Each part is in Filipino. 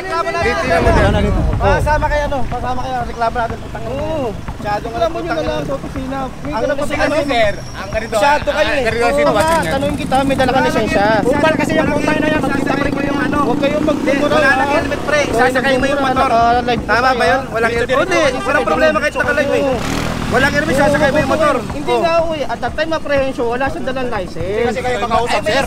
reklamo natin. Tingnan mo din. Pasama kayo reklamo natin. Oo. Masyadong Alam mo nyo na lang sa opisina. Ang ganito. Masyado kayo eh. Seryoso ba yan? Tanungin kita, may dala ka lisensya. Bukal kasi yung putay na yan. Magkita pre ko yung ano. Huwag kayong magmumura. Wala nang helmet pre. Sasakay mo yung motor. Tama ba yun? Walang helmet. Hindi. Walang problema kahit nakalive eh. Walang helmet, sasakay mo yung motor. Hindi nga uwi. At that time apprehension, wala siyang dalang license. Kasi kayo makausap sir.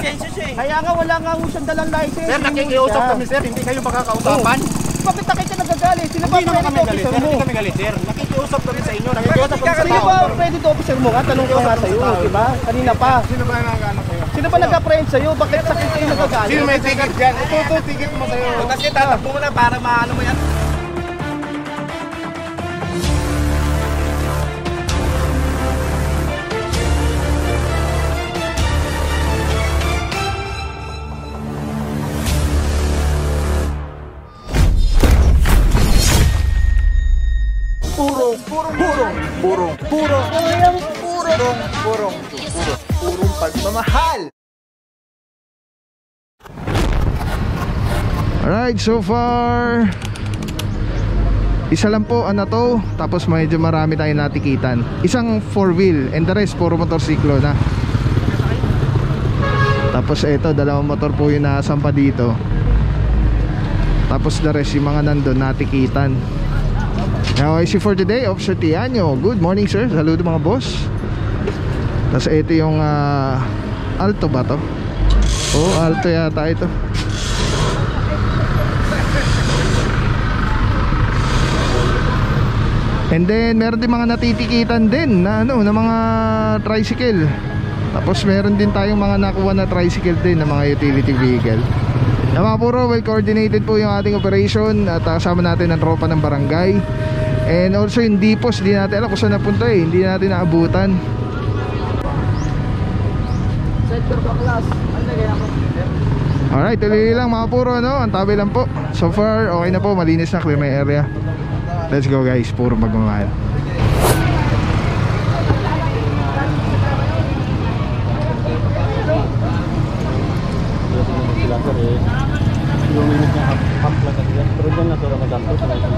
Kaya nga wala nga siyang dalang license. Sir, nakikiusap kami sir. Hindi kayo makakausapan. Bakit nakita nagagalit? Sino ba Hindi naman kami galit officer sir. mo? Hindi kami galit sir. Nakikiusap kami sa inyo. Nakikiusap kami sa Sino tao. ba credit officer mo nga? Tanong ko nga sa'yo, di ba? Kanina pa. Sino ba nag-ano sa'yo? Sino ba nag-apprehend sa'yo? Bakit sakit kayo nagagalit? Sino may ticket dyan? Ito ticket mo sa'yo. Kasi tatakbo mo na para maano mo yan. Purong pagmamahal. Alright, so far isa lang po ano to. Tapos medyo marami tayong natikitan. Isang 4-wheel and the rest puro motorsiklo na. Tapos ito, dalawang motor po yung nasampa dito. Tapos the rest yung mga nandun natikitan. Now I see for today, Officer Tianyo. Good morning sir, saludo mga boss. Tapos ito yung Alto ba to? Oh, Alto yata ito. And then meron din mga natitikitan din na ano, na mga tricycle. Tapos meron din tayong mga nakuha na tricycle din na mga utility vehicle. Na mga puro well coordinated po yung ating operation. At kasama natin ang tropa ng barangay. And also yung depots, hindi natin alam kung saan napunta eh. Hindi natin naabutan. Alright, tuloy lang mga puro ano. Ang tabi lang po. So far, okay na po, malinis na, clear na yung area. Let's go guys, puro magmamahal. Yung minute niya half lang kasi yan. Pero dyan na ito Ramadan po. Sana isang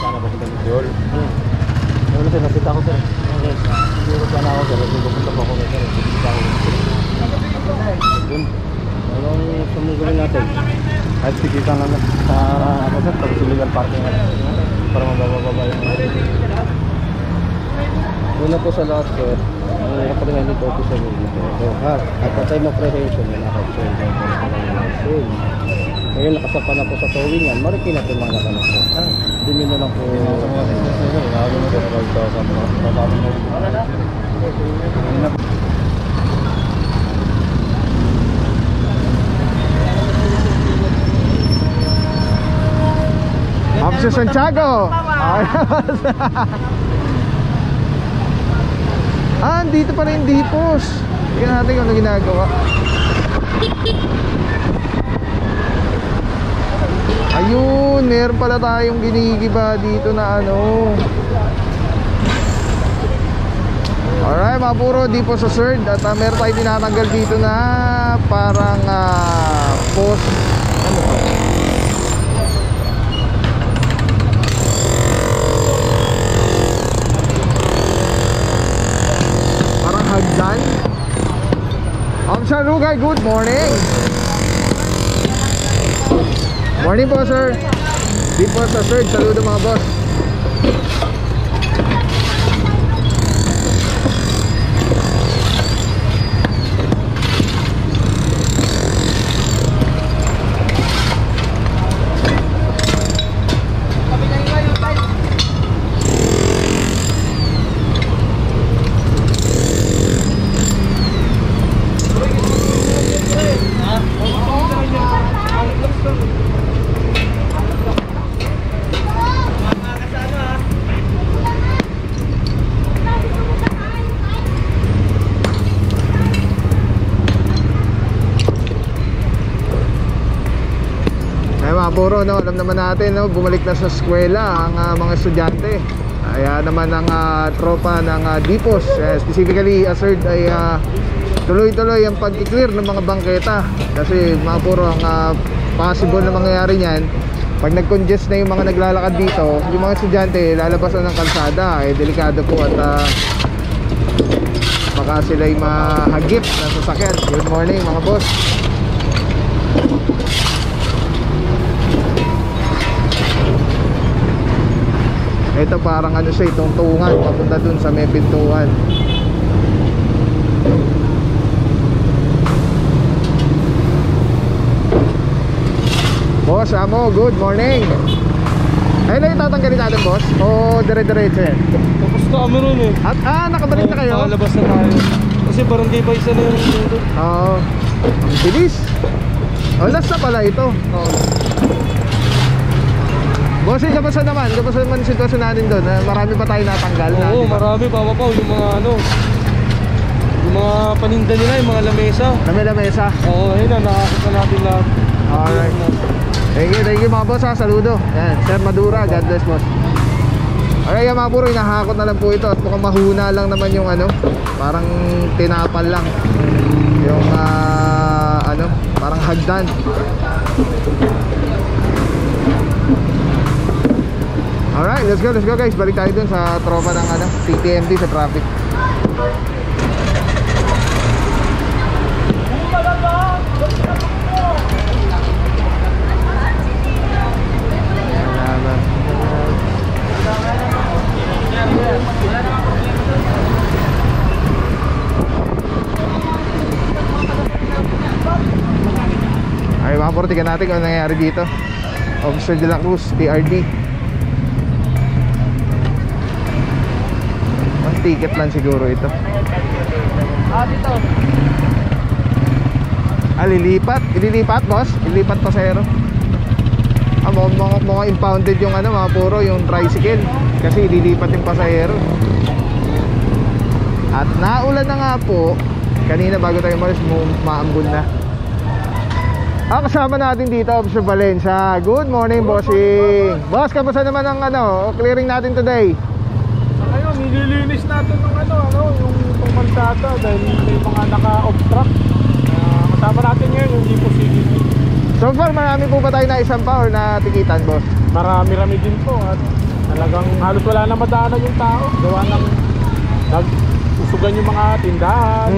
sana ba kita Midyol? Ano sir, nasita ko sir. Siguro sana ako sir. Pupunta pa ako na sir. Nasita ako. Yun. Anong sumugulo natin? Kahit tigitan lang sa ano sir. Tapos illegal parking na para mabababa yung una po sa lahat sir. Ang nakapalingan dito po sa dito. So, at the time of prehension, naka-change ang pagkakas. Ngayon, nakasapa na po sa towing yan. Marikin natin mga nakanasap. Hindi nyo na lang po. Lalo na po sa mga trabaho mo. Officer Santiago! Dito pa rin dipos. Tingnan natin kung ano ginagawa. Ayun, meron pala tayong ginigiba dito na ano. Alright, mga puro dipos sa third. At meron tayong tinatanggal dito na parang post. Ano ba? Hagdan. Officer Rugay, good morning. Morning po sir. Di po sa third, saludo mga boss. Puro, no? Alam naman natin, no? Bumalik na sa eskwela ang mga estudyante. Kaya naman ang tropa ng dipos, specifically ASERD ay tuloy-tuloy ang pag-clear ng mga bangketa. Kasi mga puro ang possible na mangyayari niyan, pag nag-congest na yung mga naglalakad dito, yung mga estudyante lalabasan ng kalsada, delikado po at baka sila'y mahagip na sasakyan. Good morning mga boss. Ito parang ano siya, tungtungan papunta dun sa may pintuan. Boss Amo, good morning. Ayun lang yung tatanggalin natin boss? O dire-diretso yan? Tapos na kami nun eh. At nakabalik na kayo? Nakalabas na tayo. Kasi barangay pa isa na yung mundo. Oo. Ang bilis. O last na pala ito. Oo. Bossing, kamusta naman? Kamusta naman yung sitwasyon natin doon? Marami pa tayo natanggal na. Oo, marami pa pa. Yung mga ano, yung mga paninda nila, yung mga lamesa. Lamesa. Oo, ayun na, nakakita natin lahat. Alright. Thank you mga boss ha, saludo. Yan, Sir Madura, God bless boss. Alright yan mga puro, inahakot na lang po ito. At mukhang mahuna lang naman yung ano, parang tinapal lang. Yung ano, parang hagdan. Alright, let's go guys. Balik tayo dun sa tropa ng ano, TTMD sa traffic. Ay mga puro, tingnan natin kung ano nangyayari dito. Officer de la Cruz, TRD. Ang ticket lang siguro ito. Dito. Lilipat? Ililipat boss? Ililipat pasero. Mga impounded yung ano mga puro, yung tricycle. Kasi ililipat yung pasahero. At naulan na nga po. Kanina bago tayo malis, maambun na. Kasama natin dito, Officer Valencia. Good morning, bossing. Boss, kamusta naman ang ano, clearing natin today? Ngayon, nililinis natin ng yung pumansata dahil may mga naka-off track. Kasama natin ngayon yung Lipo CDT. So far, marami po ba tayo na isang pa or natikitan, boss? Marami-rami din po at talagang halos wala na madaanan yung tao. Gawa ng nagsusugan yung mga tindahan.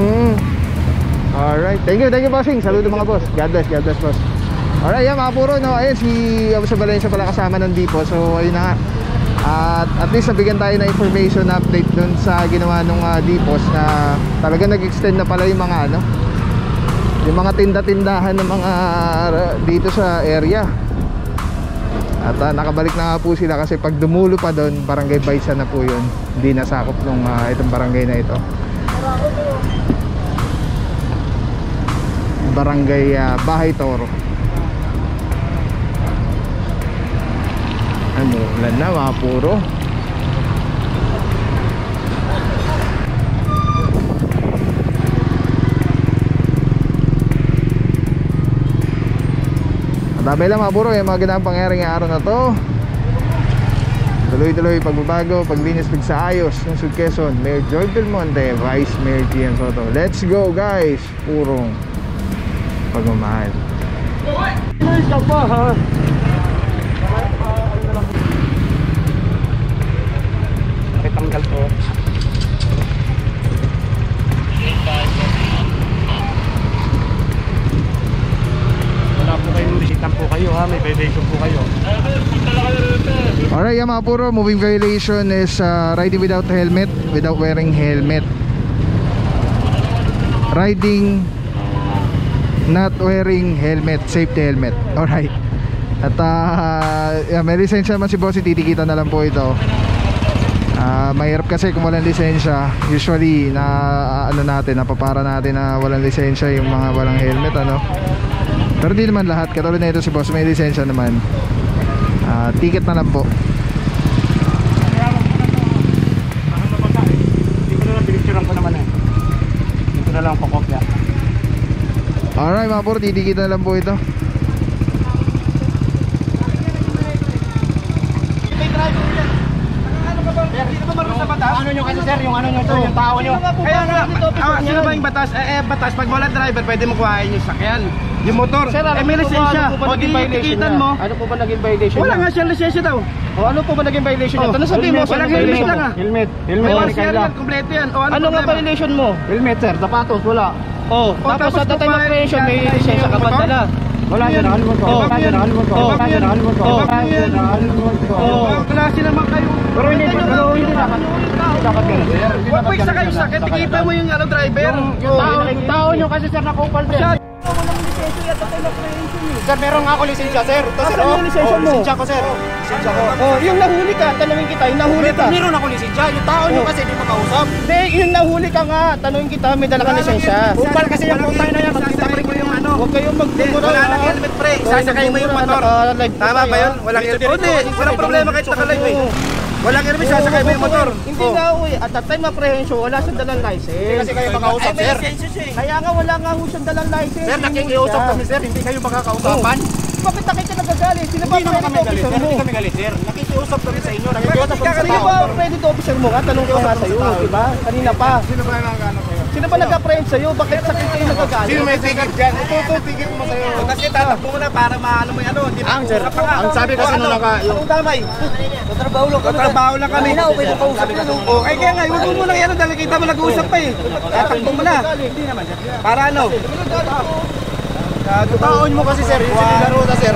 Alright, thank you bossing. Saludo mga boss. God bless boss. Alright, yan mga puro, no. Ayun, si Officer Valencia pala kasama ng Dipo. So ayun na nga. At least nabigyan tayo na information update dun sa ginawa nung Dipos na talaga nag-extend na pala yung mga ano, yung mga tinda-tindahan ng mga dito sa area. At nakabalik na nga po sila kasi pag dumulo pa doon, Barangay Baysa na po yun. Hindi nasakop nung itong barangay na ito. Barangay Bahay Toro. Ano, ulan na mga puro. Madami lang mga puro, yung mga ginawang pangyayari ngayong araw na to. Tuloy-tuloy pagbabago, paglinis, pagsaayos ng Sud Quezon, Mayor Joy Belmonte, Vice Mayor GM Soto. Let's go guys, purong pagmamahal. Ay, ka pa ha? Tanggal po. Wala po kayong bisitan po kayo ha, may violation po kayo. Alright, mga puro, moving violation is riding without helmet, without wearing helmet. Riding not wearing helmet, safety helmet. Alright. At may lisensya naman si boss, titikita na lang po ito. Mahirap kasi kung walang lisensya. Usually na ano natin, napapara natin na walang lisensya yung mga walang helmet ano. Pero di naman lahat, katulad na ito si boss may lisensya naman. Ticket na lang po. Hindi ko na lang pinicturean ko naman eh. Dito na lang pakopya. Alright mga puro, titikita na lang po ito. Hindi ka ba marunong sa batas? Ano nyo kasi sir, yung ano nyo to, yung tao nyo. Kaya nga, sino ba yung batas? Batas, pag wala driver, pwede mo kuhain yung sakyan. Yung motor, Sir, may lisensya. O di tikitan mo. Ano po ba naging violation Wala niya? nga siyang lisensya daw. O ano po ba naging violation niya? Ano sabihin mo? Walang Anong helmet violation lang mo? ah. Helmet, May helmet. RCR yan, kompleto yan. O Ano nga violation mo? Helmet sir, sapatos, wala. Oh, tapos tapos at the time of kung creation, may bakit lisensya ka pa motor? dala. Wala sir, nakalimot ko. Oh. Wala sir, nakalimot ko. Oh. Wala sir, nakalimot ko. Oh. Wala sir, nakalimot ko. Oh. Klase naman kayo. Pero hindi dapat. Hindi dapat ganun sir. Hindi Huwag dapat mo isa kayo ganun. sakit, tikitan mo yung driver. Yung tao nyo kasi sir, nakupal sir. Sir, meron nga ako lisensya sir. Ito sir, Asan yung lisensya mo? lisensya ko sir. Lisensya ko. Oh, yung nahuli ka, tanungin kita, yung nahuli ka. Meron ako lisensya. Yung tao nyo kasi di makausap. Hindi, yung nahuli ka nga, tanungin kita, may dala ka lisensya. Kupal kasi yung putay na yan. Sasakay mo yung ano. Huwag kayong magmumura. Wala nang helmet pre, sasakay mo yung motor. Tama ba yun? Walang helmet. Hindi, walang problema kahit naka-live eh. Walang helmet, sasakay mo yung motor. Hindi nga ho eh, at that time apprehension, wala siyang dalang license. Kasi kayo makausap sir. Kaya nga wala nga ho siyang dalang license. Sir, nakikiusap kami sir. Hindi kayo makakausapan. Bakit nakita nagagalit? Sino ba Hindi naman kami galit officer sir. mo? Hindi kami galit sir. Nakikiusap kami sa inyo. Nakikiusap kami sa Sino tao. ba credit officer mo nga? Tanong ko nga sa'yo, di ba? Kanina pa. Sino ba nag-ano sa'yo? Sino ba nag-apprehend sa'yo? Bakit sakit kayo nagagalit? Sino may ticket dyan? Ito, ticket mo sa'yo. Kasi tatakbo mo na para maano mo yung ano. Hindi Ang sir, ang sabi kasi nung Anong damay? Tatrabaho lang kami. Okay, kaya nga, huwag mo muna yan dahil kita mo nag-uusap pa eh. Tatakbo mo na. Para ano? taon mo kasi sir, yung sinilaruta sir.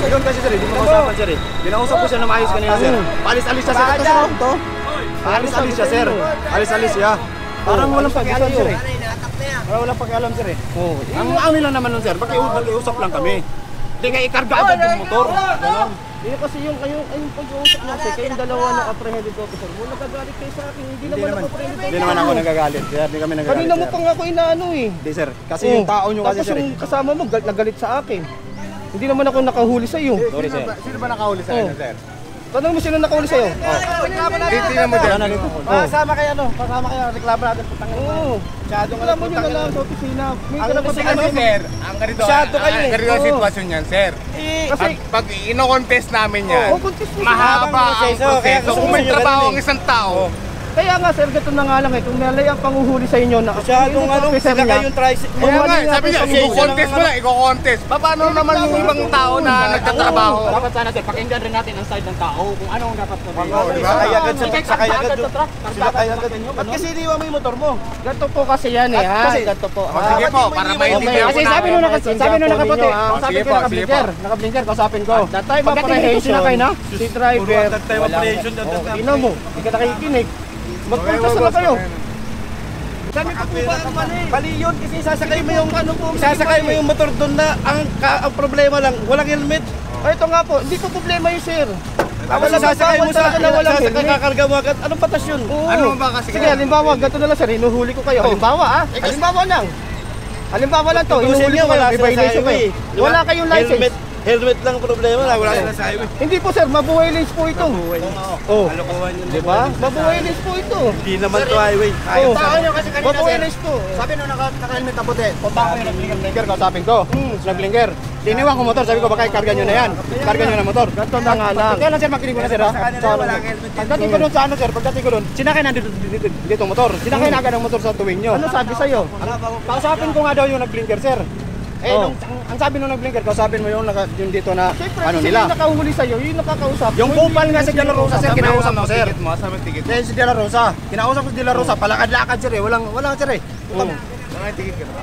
Doon kasi sir, hindi mo kausapan sir eh. Binausap ko siya na maayos kanina sir. Alis-alis siya sir. Ito sir, ito. Alis-alis siya sir. Alis-alis siya. Parang walang pakialam sir eh. Parang walang pakialam sir eh. Ang ano lang naman nun sir, pakiusap lang kami. Hindi nga ikarga agad yung motor. Ganon. Yun kasi yung pag-uusap natin, kayong dalawa ng apprehended officer mo, nagagalit kayo sa akin, hindi naman ako apprehended officer. Hindi naman ako nagagalit sir, hindi kami nagagalit. Kanina mo sir. pa nga ako inaano eh. Hindi sir, kasi yung tao nyo kasi Tapos sir. yung kasama mo, nagalit sa akin. Hindi naman ako nakahuli sa iyo. Sorry sir. Sino ba nakahuli sa akin sir? Tanong mo sino nakahuli sa iyo? Tingnan mo dyan. Kasama kayo ano? Kasama kayo. Reklamo natin putang ina. Oo. Masyadong Alam mo nyo na lang sa opisina. May kasi karapatan ano, ka. Sir, ang ganito, Masyado kayo eh. ganito ang Oo. sitwasyon yan, sir. Kasi, Pag ino-contest namin yan, oh, contest mo mahaba ang proseso, kaya proseso. gusto Kung mo may nyo trabaho ganun ang isang tao, Kaya nga sir, gato na nga lang eh. Kung nalay ang panguhuli sa inyo na Masyadong ano, sila kayong tricycle. kaya nga, Mawali nga sabi niya, kayo sa i-contest mo lang, i-contest. Paano naman yung ibang tao na nagtatrabaho? Dapat sana sir, pakinggan rin natin ang side ng tao kung ano ang dapat sabihin. Sakay agad sa sakay agad. sa truck. Sakay agad. Ba't kasi iniwan mo yung motor mo? Gato po kasi yan eh ha. Kasi- Gato po. O, sige po, para maintindihan Kasi ko sabi namin. nung nakaputi, kausapin Sige ko po, naka-blinker, naka-blinker, kausapin ko. That time Pagdating dito apprehension, sinakay na. si driver, Puro that time wala. operation, that Oh, time. tingnan mo, hindi ka nakikinig. Magpunta na kayo. Sabi ko po ba naman eh. Mali yun kasi sasakay mo yung Ano po? sasakay mo yung motor doon na ang problema lang, walang helmet. Oh, ito nga po, hindi ko problema yun sir. Tapos Wala sasakay mo sa na walang sasakay helmet. kakarga mo agad. Anong batas yun? Oo. Ano ba kasi? Sige, halimbawa, ganito na lang sir, inuhuli ko kayo. Halimbawa halimbawa lang. Halimbawa lang to, Tutusin inuhuli niyo, ko kayo, wala may sila sa violation highway. kayo. Di ba? Wala kayong license. Helmet lang problema lang, wala sila sa highway. Hindi po sir, mabuhay lens po ito. Oh, Kalokohan yun. di ba? Mabuhay lens po ito. Hindi naman to highway. Oh, Tao nyo kasi kanina mabuhay sir. lens po. Sabi nung naka-helmet na puti, punta ko yung nag-blinker, kausapin ko. Nag-blinker. Diniwan ko motor, sabi ko baka ikarga nyo na yan. Karga nyo na motor. Ganito na nga lang. Kaya lang sir, makinig ko na sir ha. Sa kanila walang helmet. Pagdating ko doon sa ano sir, pagdating ko doon, sinakay na dito motor. Sinakay na agad ang motor sa tuwing nyo. Ano sabi sa'yo? Kausapin ko nga daw yung nag-blinker sir. Eh, Oh. ang sabi nung nag-blinker, kausapin mo yung dito na Siyempre, ano kasi nila. yung nakahuli sa'yo, yung nakakausap. Yung kupal nga si De La Rosa sir, kinausap mo sir. Ticket mo, asama yung ticket. Dahil si De La Rosa, kinausap ko si De La Rosa, palakad-lakad sir eh, walang sir eh. Oh. Saan yung ticket ka?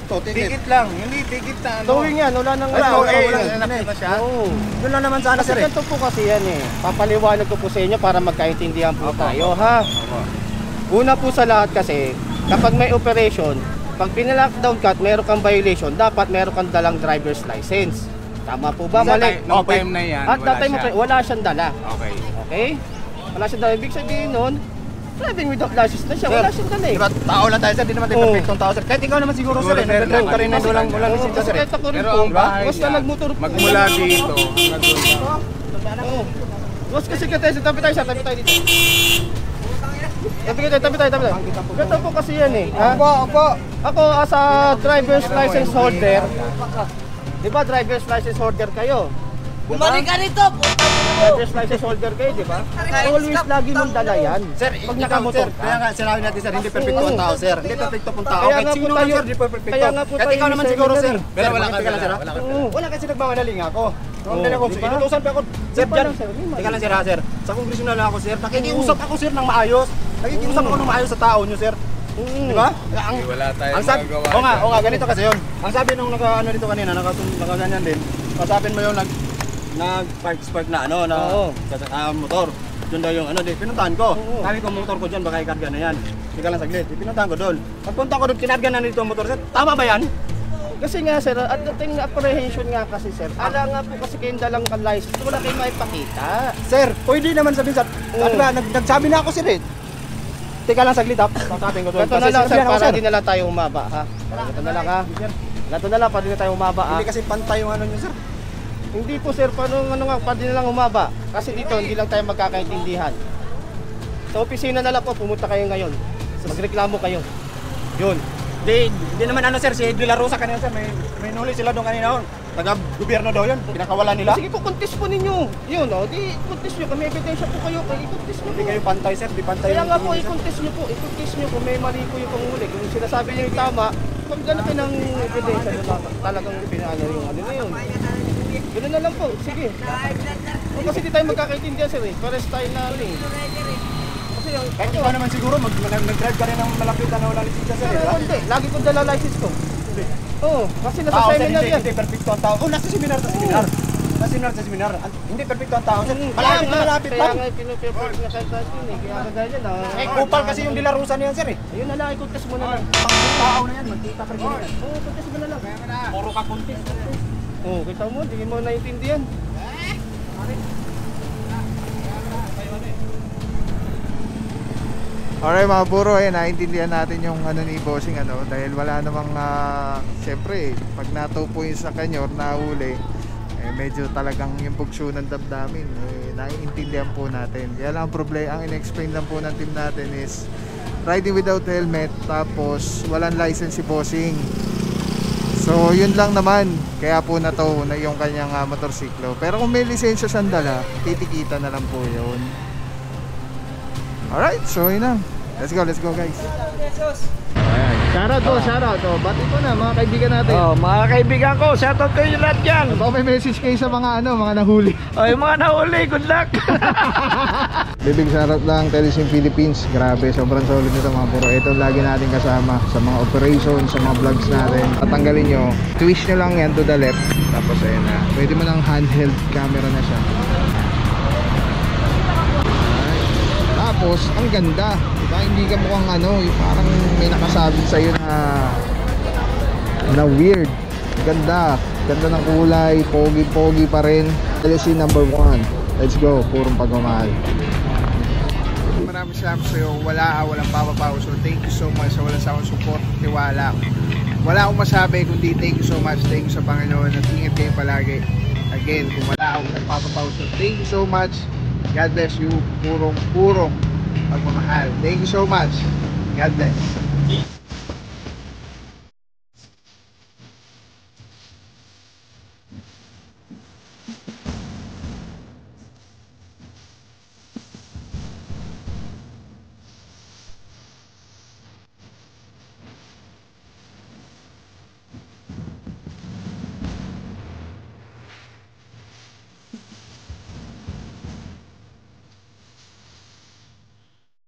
Ito, ticket. Ticket lang, hindi ticket na ano. Towing yan, wala nang Wala, Ito, wala, hanap na siya. Oo. Doon lang naman sana Kasi sir eh. ganito po kasi yan eh. Papaliwanag ko po sa inyo para magkaintindihan po tayo ha. Una po sa lahat kasi, kapag may operation, pag pinalockdown ka at meron kang violation, dapat meron kang dalang driver's license. Tama po ba? Mali. Nung time na yan, At that wala time, siya. wala siyang dala. Okay. Okay? Wala siyang dala. Ibig sabihin nun, driving without license na siya. Wala siyang dala eh. Diba, tao lang tayo sir, di naman tayo Oo. perfectong tao sir. Kahit ikaw naman siguro sir eh, nag-drive ka rin na walang lisensya sir eh. Kasi ako rin Pero po, ang bahay basta niya, nagmotor po. magmula dito, hanggang doon. Oo. Mas kasi ka tayo, tabi tayo dito. Tabi tayo. Ganito po kasi yan eh. Opo. Ako as a driver's license holder, di ba driver's license holder kayo? Bumalik ka rito! Puta mo! Just license holder kayo, di ba? Always lagi mong dala yan. Sir, pag nakamotor ka. Kaya nga sinabi natin sir, hindi perfecto ang tao sir. Hindi perfecto ang tao. Kaya Kahit nga po sino man tayo- sir, hindi perfecto. kaya nga po Kahit tayo ikaw naman yung siguro sir. seminary. Pero wala Bakit ka lang, sir. sir, ha? Wala kasi nagmamanaling ako. Oo, Hindi ako, di ba? inutusan pa ako. Sir, pa dyan. lang, sir, hindi Teka lang sir ha sir. Sa kongressional ako sir, nakikiusap ako sir ng maayos. Nakikiusap ako ng maayos sa tao nyo sir. Di ba? Wala tayong Ang sabi, o nga, ganito kasi yun. Ang sabi nung ano dito kanina, nakaganyan din. Pasapin mo yung nag-spark na ano, na motor. Doon daw yung ano, di pinuntahan ko. Sabi ko motor ko dyan, baka ikarga na yan. Hindi ka lang saglit, pinuntahan ko doon. Pagpunta ko doon, kinarga na nito ang motor sir. Tama ba yan? Kasi nga sir, at dating apprehension nga kasi sir, ala nga po kasi kayong dalang license, wala kayong maipakita. Sir, pwede naman sabihin sir. Ano ba, nagsabi na ako sir eh. Teka lang saglit ha, pasapin ko doon. Ganito na lang sir, sinabihan ako, para di na lang tayo humaba ha. Ganito na lang ha. Ganito na lang, para di na tayo humaba ha. Hindi kasi pantay yung ano nyo sir. Hindi po sir, paano nga, para di na lang humaba. Kasi dito, hindi lang tayo magkakaintindihan. Sa opisina na lang po, pumunta kayo ngayon. Magreklamo kayo. Yun. Hindi naman ano sir, si De La Rosa kanina sir, may nuli sila doon kanina. Taga-gobyerno daw yun, pinakawalan nila. Sige po, contest po ninyo. Yun o, di contest nyo. Kung may ebidensya po kayo, i-contest nyo Hindi po. kayo pantay sir, di pantay. Kaya nga po, yung- i-contest nyo po. I-contest nyo kung may mali po yung panghuli. Kung sinasabi nyo yung tama, maghanap kayo ng ebidensya na talagang pinano yung ano na yun. Ganoon na lang po, sige. Kasi di tayo magkakaintindihan sir eh. Pares tayo na ano eh. Kasi yung... Kahit ikaw naman siguro, nag-drive ka rin ng malapit na wala lisensya sir. Pero hindi, lagi ko dala license ko. Oo, kasi nasa Tao sir, seminar yan. hindi perfecto ang tao. Oh, nasa seminar. Sa seminar. Hindi perfecto ang tao sir. Kaya Malapit na nga, malapit kaya lang. nga pinupiport na kahit natin eh. Kaya kagaya yan ah. Eh, kupal kasi yung De La Rosa niyan sir eh. Ayun na lang, i-contest mo na lang. Pang tao na yan, magkita ka rin. Oo, contest mo na lang. Puro ka contest. Oo, kita mo, hindi mo naiintindihan. Alright mga buro, naintindihan natin yung ano ni bossing ano, dahil wala namang syempre pag natupo yung sa kanyor nahuli, medyo talagang yung bugso ng damdamin, naiintindihan po natin. Kaya lang ang problema, ang in-explain lang po ng team natin is riding without helmet, tapos walang license si bossing. So yun lang naman, kaya po na to na yung kanyang motorsiklo. Pero kung may lisensya siyang dala, titikita na lang po yun. Alright, so yun na. Let's go guys. Shoutout to. Bati po na mga kaibigan natin. Oh, mga kaibigan ko, shoutout kayo lahat dyan. Baka may message kayo sa mga mga nahuli. O, yung mga nahuli, good luck. Big shoutout lang Telesim Philippines. Grabe, sobrang solid nito mga puro. Ito lagi natin kasama sa mga operations, sa mga vlogs natin. Tatanggalin nyo, twist nyo lang yan to the left. Tapos ayun na, pwede mo ng handheld camera na siya. Tapos, ang ganda. Diba? Hindi ka mukhang yung parang may nakasabit sa'yo na weird. Ganda. Ganda ng kulay. Pogi pa rin. LSC number 1. Let's go. Purong pagmamahal. Maraming salamat sa'yo. Walang papapaw. So, thank you so much sa walang sawang support. Tiwala. Wala akong masabi kundi thank you so much. Thank you sa Panginoon. At ingat kayo palagi. Again, kung wala akong nagpapapaw. So, thank you so much. God bless you. Purong pagmamahal. Thank you so much. God bless.